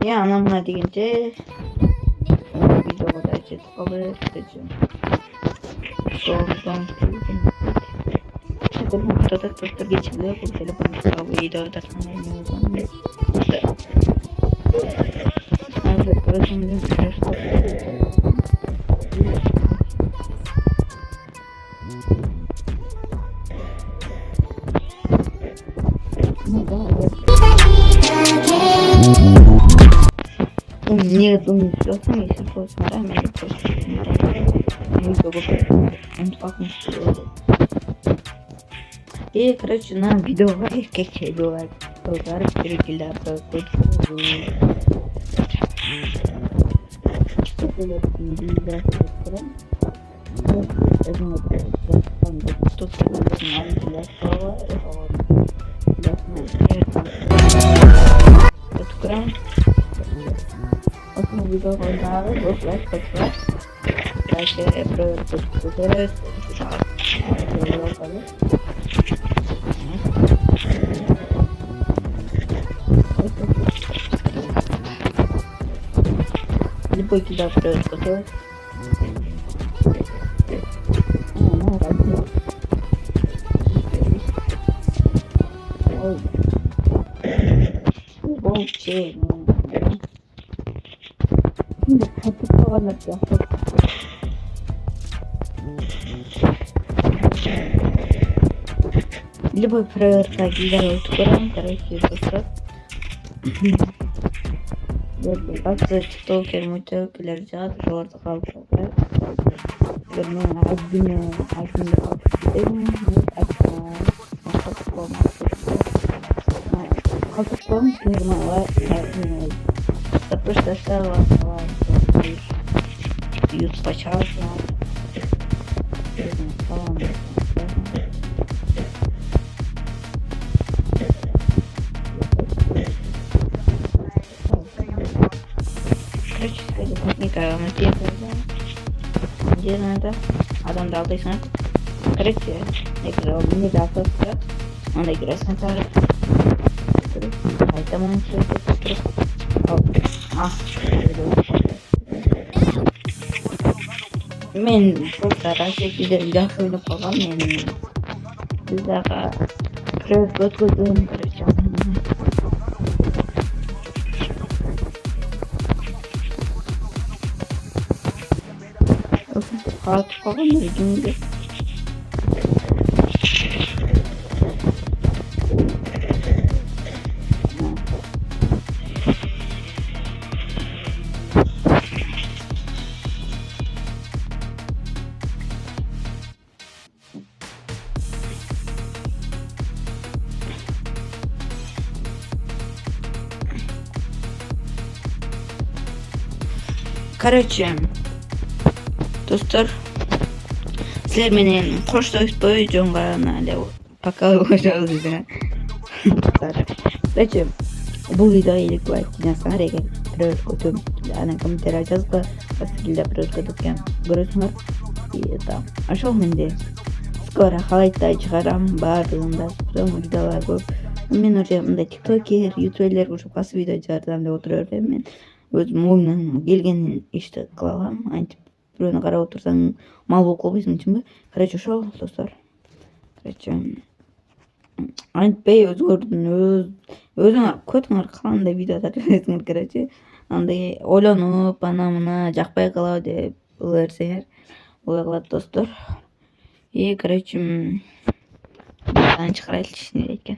Ya anamına deyince videoda da kalır dedim. Doğrudan söyledim. Bu haftada doktor geçiliyor. Bu telefonu videoda tanımıyorum. Evet, burası нет, он все сам, если что, смотрим, или просто и, короче, на видео как бывает, удар перекиля video kontağı bu flash bakıyor. Belki böyle либо куда происходит. Ой, вообще. Любой проверка генерирует курам, короче, просто. Как-то тиктокер, мультикер взял, жорт халка. Верну один это просто стало ют сначала. Короче, техника где надо, а там дал ты снять. Короче, играл не дал просто, он играет с наталью. Поэтому он все это мен просто шекilde жақсы ойлап қалғам мен bizdaqa проект өткіздім короче қатып қалған өзімде короче достар сіздер менен қоштаспай жоңғарана деп пока қоштасыздар короче бұл видео елік лайк жинасаңар егер біреу көтім ана комментарий жазға басқелде біреу көткен көресіңдер и там ошол менде скоро халайттай шығарам барлығында видеолар көп мен уже мындай тиктокер ютуберлер уже басқа видео шығарсам деп отура берем мен өзім ойымнан келген ишти кыла алам антип бирөөнү карап отурсаң мал болуп калбайсың үчүнбү короче ошол достор короче антпей өзүңөр көтүңөр кандай видео тартасыңар короче андай ойлонуп ана мына жакпай калабы деп ылырсаңар ой калат достор и короче чыгарайлычы эмне экен